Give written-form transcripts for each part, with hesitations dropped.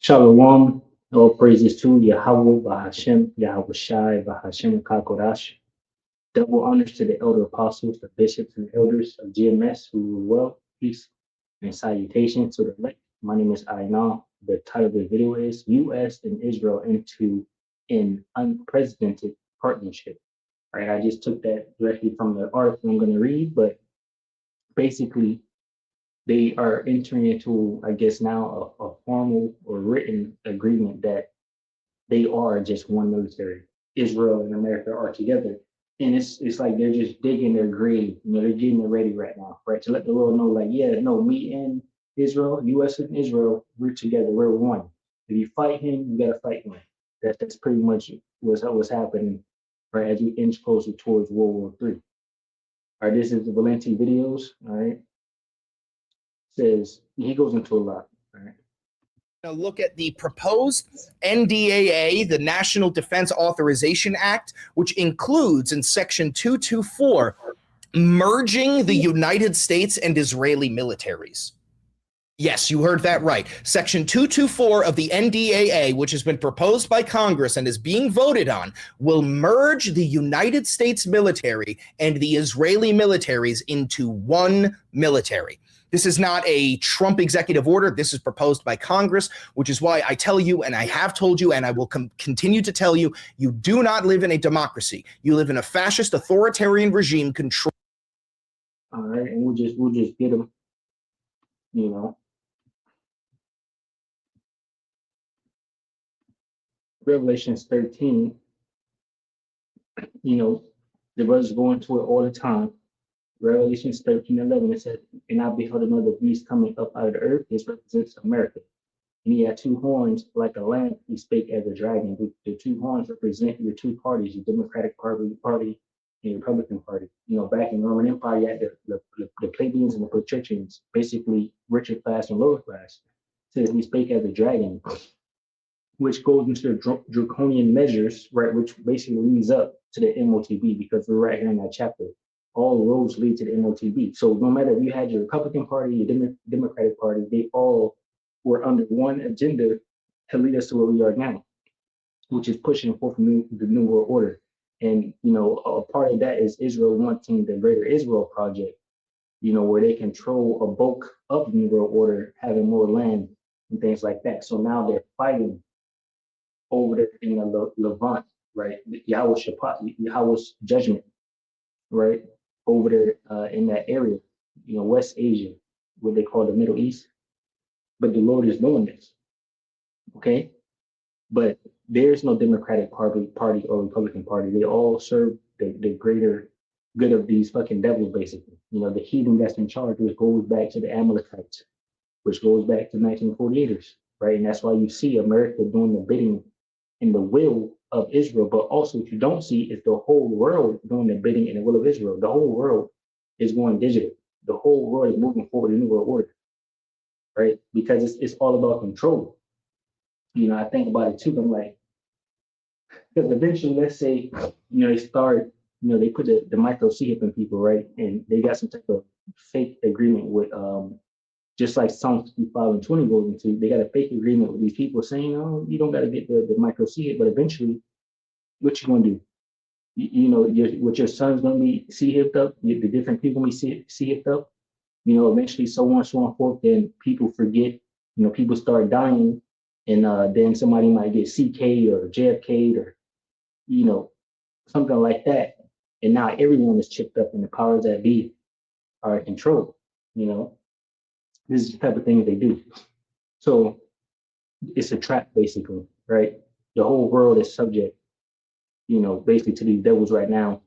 Shalom, all praises to Yahweh, Bahashem, Yahweh Shai, Bahashem, Kakodash. Double honors to the elder apostles, the bishops, and elders of GMS who rule well, peace, and salutations to the elect. My name is Ainan. The title of the video is U.S. and Israel into an unprecedented partnership. All right, I just took that directly from the article I'm going to read, but basically, they are entering into, I guess now, a formal or written agreement that they are just one military. Israel and America are together. And it's like they're just digging their grave. They're getting it ready right now, right? To let the world know, like, yeah, no, me and Israel, US and Israel, we're together, we're one. If you fight him, you gotta fight him. That's pretty much what's happening, right? As we inch closer towards World War III. All right, this is the Valenti videos, all right? Says he goes into a lot, all right? Look at the proposed NDAA, the National Defense Authorization Act, which includes in Section 224 merging the United States and Israeli militaries. Yes, you heard that right. Section 224 of the NDAA, which has been proposed by Congress and is being voted on, will merge the United States military and the Israeli militaries into one military. This is not a Trump executive order. This is proposed by Congress, which is why I tell you, and I have told you, and I will continue to tell you, you do not live in a democracy. You live in a fascist authoritarian regime control. All right, and we'll just get them, you know. Revelations 13, you know, the brothers go into it all the time. Revelations 13:11, it says, and I beheld another beast coming up out of the earth. This represents America. And he had two horns like a lamb. He spake as a dragon. The two horns represent your two parties, your Democratic Party and your Republican Party. You know, back in the Roman Empire, you had the plebeians and the patricians, basically richer class and lower class. It says he spake as a dragon, which goes into the draconian measures, right, which basically leads up to the MOTB, because we're right here in that chapter. All roads lead to the MOTB. So no matter if you had your Republican Party, your Democratic Party, they all were under one agenda to lead us to where we are now, which is pushing forth the new world order. And, you know, a part of that is Israel wanting the Greater Israel Project, you know, where they control a bulk of the new world order, having more land and things like that. So now they're fighting over there in the Levant, right? Yahweh's judgment, right? Over there in that area, you know, West Asia, what they call the Middle East. But the Lord is doing this, okay? But there's no Democratic Party or Republican Party. They all serve the greater good of these fucking devils, basically. You know, the heathen that's in charge, which goes back to the Amalekites, which goes back to 1948ers, right? And that's why you see America doing the bidding in the will of Israel. But also what you don't see is the whole world doing the bidding in the will of Israel. The whole world is going digital. The whole world is moving forward in the new world order, right? Because it's all about control. You know, I think about it too. I'm like, because eventually, let's say, you know, they start, you know, they put the micro chip in people, right? And they got some type of fake agreement with just like Psalm 55 and 20 goes into, they got a fake agreement with these people saying, oh, you don't got to get the micro C, but eventually, what you gonna do? You know, what your son's gonna be C hipped up, the different people be C hipped up, you know, eventually so on and forth, then people forget, you know, people start dying, and then somebody might get CK or JFK or, you know, something like that. And now everyone is chipped up and the powers that be are in control, you know. This is the type of thing they do. So it's a trap, basically, right? The whole world is subject, you know, basically to these devils right now,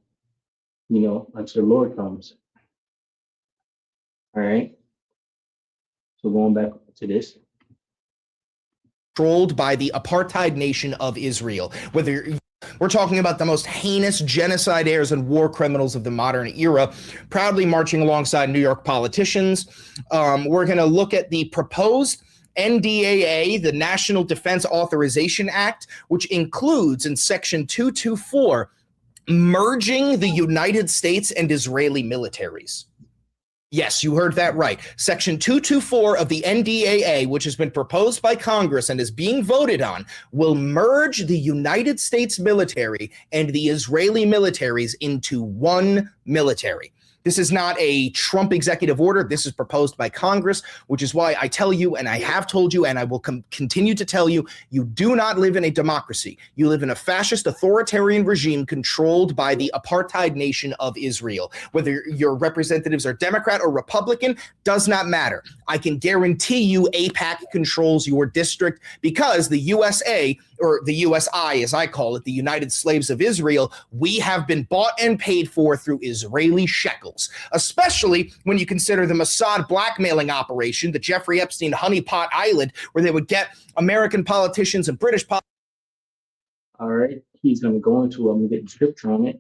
you know, until the Lord comes. All right. So going back to this. Controlled by the apartheid nation of Israel. Whether we're talking about the most heinous genocidaires and war criminals of the modern era, proudly marching alongside New York politicians. We're going to look at the proposed NDAA, the National Defense Authorization Act, which includes in Section 224 merging the United States and Israeli militaries. Yes, you heard that right. Section 224 of the NDAA, which has been proposed by Congress and is being voted on, will merge the United States military and the Israeli militaries into one military. This is not a Trump executive order. This is proposed by Congress, which is why I tell you, and I have told you, and I will continue to tell you, you do not live in a democracy. You live in a fascist authoritarian regime controlled by the apartheid nation of Israel. Whether your representatives are Democrat or Republican does not matter. I can guarantee you AIPAC controls your district because the USA, or the USI as I call it, the United Slaves of Israel, we have been bought and paid for through Israeli shekels, especially when you consider the Mossad blackmailing operation, the Jeffrey Epstein honeypot island, where they would get American politicians and British politicians. All right, he's going to go into, I'm going to get the scripture on it.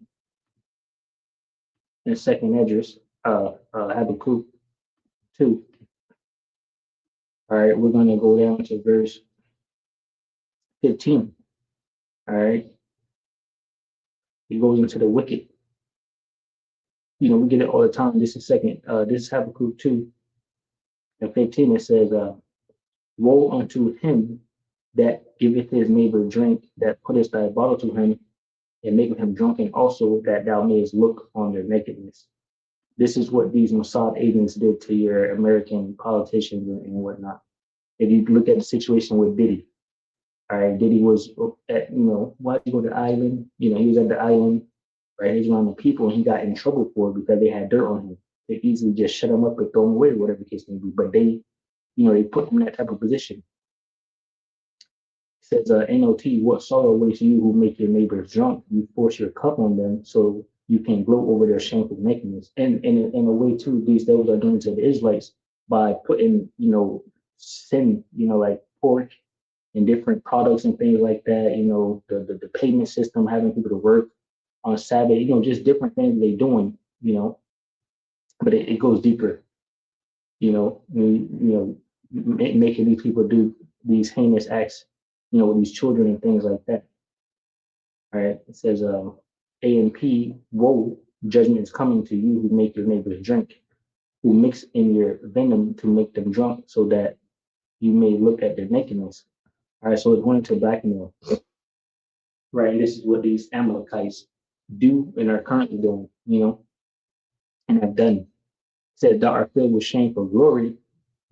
In second Esdras, Habakkuk 2. All right, we're going to go down to verse 15. All right. He goes into the wicked. You know, we get it all the time. This is this is Habakkuk 2 and 15. It says, woe unto him that giveth his neighbor drink, that putteth thy bottle to him, and maketh him drunken also, that thou mayest look on their nakedness. This is what these Mossad agents did to your American politicians and whatnot. If you look at the situation with Diddy, all right, Diddy was at, why did he go to the island? He was at the island, right? He's around the people, and he got in trouble for it because they had dirt on him. They easily just shut him up and throw him away, whatever the case may be. But they, they put him in that type of position. It says, NOT, what sorrow awaits you who make your neighbors drunk? You force your cup on them so you can gloat over their shameful nakedness. And in a way, too, these devils are doing to the Israelites by putting, sin, like pork and different products and things like that, the payment system, having people to work on Sabbath, just different things they're doing, but it goes deeper, making these people do these heinous acts, with these children and things like that. All right, it says, A&P, woe, judgment is coming to you who make your neighbors drink, who mix in your venom to make them drunk so that you may look at their nakedness. All right, so it's going into blackmail. Right, and this is what these Amalekites do and are currently doing, and have done. It said, thou art filled with shame for glory,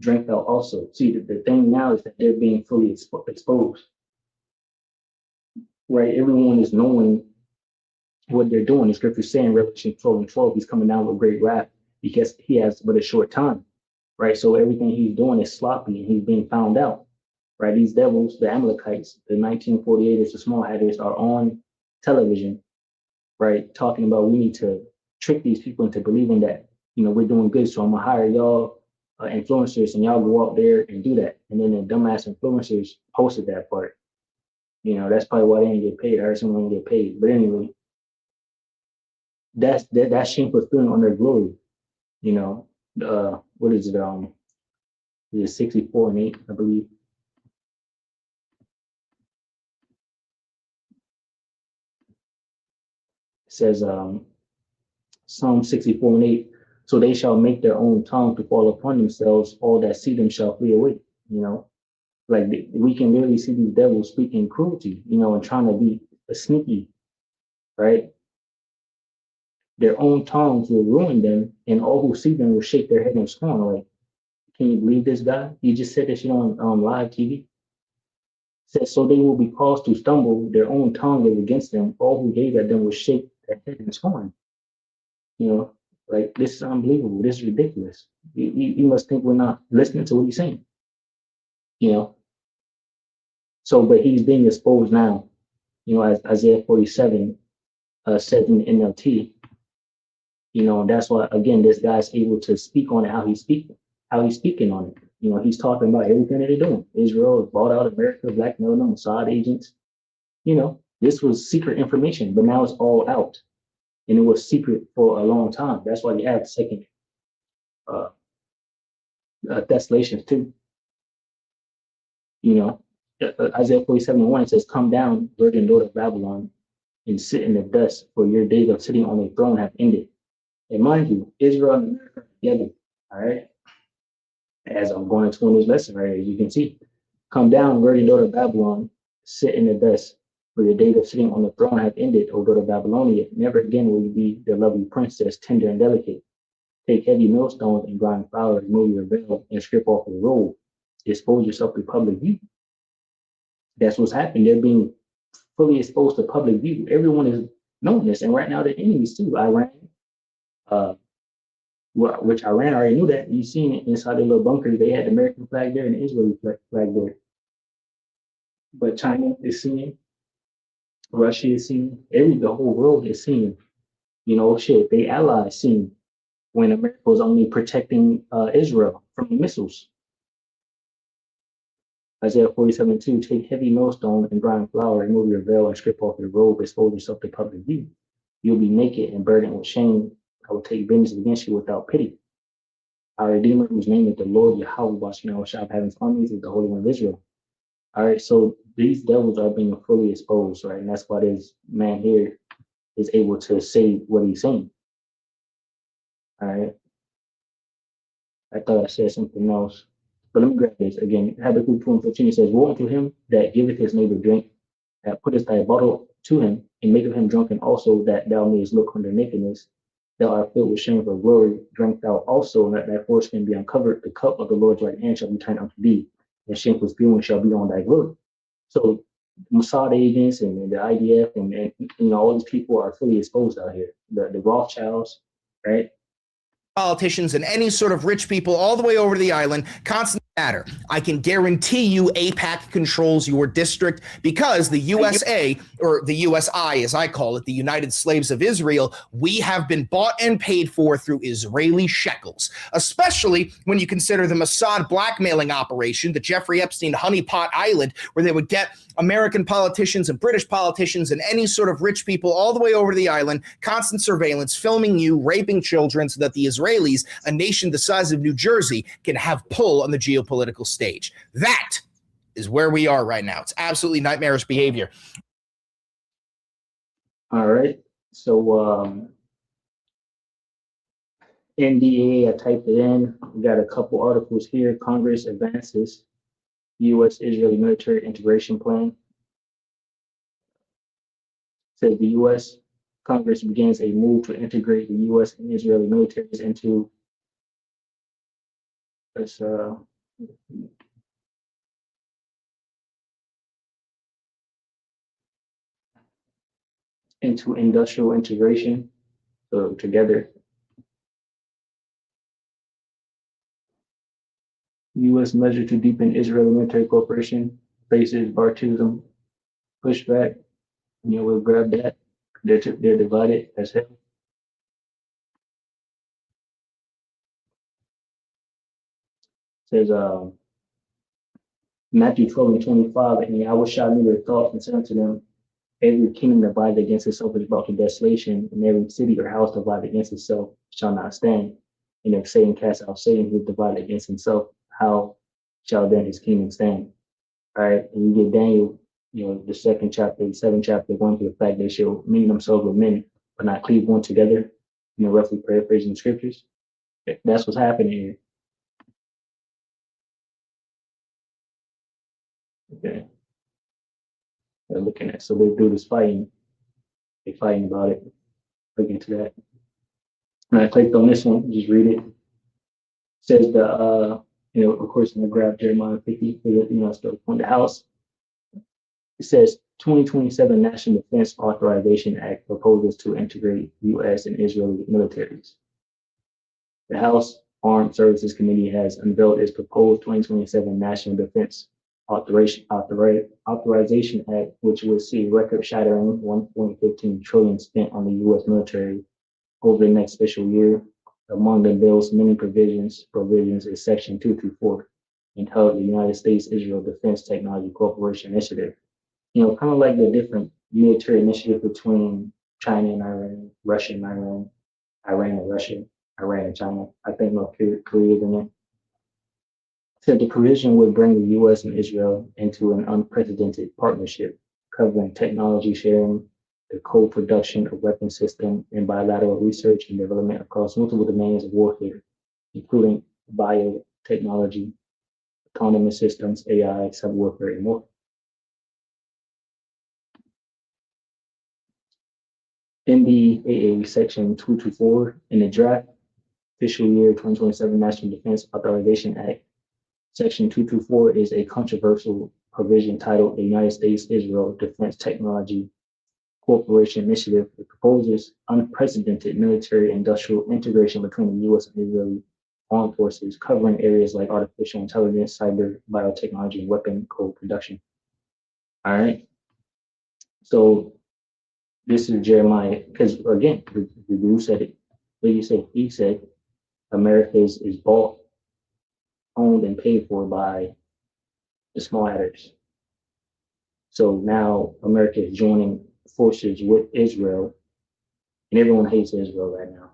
drink thou also. See, the thing now is that they're being fully exposed. Right, everyone is knowing what they're doing. The scripture is saying, Revelation 12:12, he's coming down with great wrath because he has but a short time. Right, so everything he's doing is sloppy and he's being found out. Right, these devils, the Amalekites, the 1948ers, the small hatters are on television, right, talking about we need to trick these people into believing that, we're doing good. So I'm gonna hire y'all influencers and y'all go out there and do that. And then the dumbass influencers posted that part. That's probably why they didn't get paid. I heard someone didn't get paid. But anyway, that shameful feeling on their glory. What is it? Is it 64:8, I believe. Says Psalm 64:8, so they shall make their own tongue to fall upon themselves, all that see them shall flee away. Like we can really see these devils speaking cruelty, and trying to be sneaky, right? Their own tongues will ruin them, and all who see them will shake their head in scorn. Like, can you believe this guy? He just said this shit on live TV. Says, so they will be caused to stumble, their own tongue is against them, all who gave at them will shake their head in scorn. Like, this is unbelievable, this is ridiculous. You must think we're not listening to what he's saying. So, but he's being exposed now, as Isaiah 47 said in the NLT, and that's why, again, this guy's able to speak on it, how he's speaking on it. He's talking about everything that they're doing. Israel has bought out America, blackmail them, Mossad agents. This was secret information, but now it's all out. And it was secret for a long time. That's why you have second Thessalonians 2. Isaiah 47:1, it says, come down, virgin daughter of Babylon, and sit in the dust, for your days of sitting on a throne have ended. And mind you, Israel and America are together. All right. As I'm going into this lesson, right, as you can see, come down, worthy daughter of Babylon, sit in the dust. For your days of sitting on the throne have ended, O daughter of Babylonia. Never again will you be the lovely princess, tender and delicate. Take heavy millstones and grind flour, remove your veil, and strip off your robe. Expose yourself to public view. That's what's happened. They're being fully exposed to public view. Everyone is knowing this, and right now they're enemies too. Iran, uh, which Iran already knew that. You seen it inside their little bunkers. They had the American flag there and the Israeli flag there. But China is seeing, Russia is seeing, the whole world is seeing. You know, shit, they allies seeing when America was only protecting Israel from the missiles. Isaiah 47:2, take heavy millstone and grind flour, remove your veil and strip off your robe, expose yourself to public view. You'll be naked and burdened with shame. I will take vengeance against you without pity. Our Redeemer, whose name is the Lord Yahweh, Bashina Shab, having armies, is the Holy One of Israel. All right, so these devils are being fully exposed, right? And that's why this man here is able to say what he's saying. All right. I thought I said something else. But let me grab this again. Habakkuk 2:15 says, woe unto him that giveth his neighbor drink, that putteth thy bottle to him, and maketh him drunken also, that thou mayest look on their nakedness. Thou art filled with shame for glory. Drink thou also, and let thy foreskin be uncovered. The cup of the Lord's right hand shall be turned unto thee, and shameful spewing shall be on thy glory. So Mossad agents and the IDF and all these people are fully exposed out here. The Rothschilds, right? Politicians and any sort of rich people all the way over to the island constantly matter. I can guarantee you AIPAC controls your district because the USA, or the USI as I call it, the United Slaves of Israel, we have been bought and paid for through Israeli shekels, especially when you consider the Mossad blackmailing operation, the Jeffrey Epstein honeypot island, where they would get American politicians and British politicians and any sort of rich people all the way over to the island, constant surveillance, filming you, raping children so that the Israelis, a nation the size of New Jersey, can have pull on the geopolitical stage. That is where we are right now. It's absolutely nightmarish behavior. All right. So NDA, I typed it in. We got a couple articles here. Congress advances U.S.-Israeli military integration plan. Says the U.S. Congress begins a move to integrate the U.S. and Israeli militaries into this into industrial integration, so together. U.S. measure to deepen Israeli military cooperation faces Bartism pushback. We'll grab that. They're divided as hell. Says Matthew 12:25, and I will shout in their thoughts and said unto them, every kingdom divided against itself is brought to desolation, and every city or house divided against itself shall not stand. And if Satan cast out Satan, who is divided against himself, how shall then his kingdom stand? All right, and you get Daniel, the second chapter, the seventh chapter, going through the fact they shall meet themselves with men, but not cleave one together, roughly paraphrasing the scriptures. That's what's happening here. Okay. They're looking at, so they do this fighting. They're fighting about it. Look into that. And I clicked on this one, just read it. It says of course, I'm gonna grab Jeremiah 50 for the on the house. It says 2027 National Defense Authorization Act proposes to integrate U.S. and Israeli militaries. The House Armed Services Committee has unveiled its proposed 2027 National Defense Authorization Act, which will see record-shattering $1.15 trillion spent on the U.S. military over the next fiscal year. Among the bill's many provisions is Section 224, entitled the United States-Israel Defense Technology Cooperation Initiative. Kind of like the different military initiative between China and Iran, Russia and Iran, Iran and Russia, Iran and China. I think North Korea is in it. Said the provision would bring the U.S. and Israel into an unprecedented partnership covering technology sharing, the co-production of weapon systems, and bilateral research and development across multiple domains of warfare. including biotechnology, autonomous systems, AI, cyber warfare, and more. NDAA Section 224 in the draft fiscal year 2027 National Defense Authorization Act. Section 224 is a controversial provision titled the United States-Israel Defense Technology Cooperation Initiative. It proposes unprecedented military-industrial integration between the U.S. and Israeli armed forces, covering areas like artificial intelligence, cyber, biotechnology, and weapon co-production. All right. So this is Jeremiah, because again, the dude said it. Like you said, he said America is bought, owned, and paid for by the small adders. So now America is joining forces with Israel, and everyone hates Israel right now.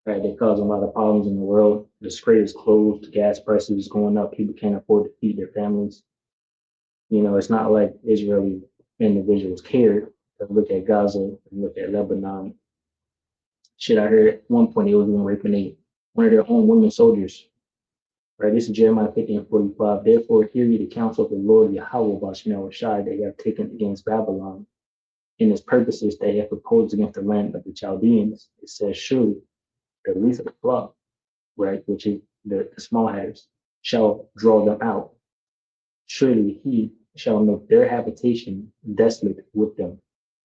Right? They're causing a lot of problems in the world. The Strait is closed, gas prices going up, people can't afford to feed their families. You know, it's not like Israeli individuals cared. Look at Gaza, look at Lebanon. Shit, I heard at one point they was even raping one of their own women soldiers. Right, this is Jeremiah 50:45. Therefore, hear ye the counsel of the Lord Yahweh Bashmel Shai they have taken against Babylon, in its purposes they have proposed against the land of the Chaldeans. It says, surely the least of the flock, right, which is the small hatters, shall draw them out. Surely he shall make their habitation desolate with them.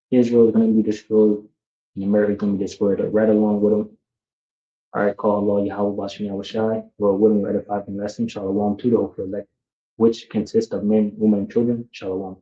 Israel is going to be destroyed, and America is going to be destroyed right along with them. All right, call Allah Yahweh Bashim Yahushai, Lord willing, edify and blessing, Shalom to the whole elect, which consists of men, women, and children, Shalom.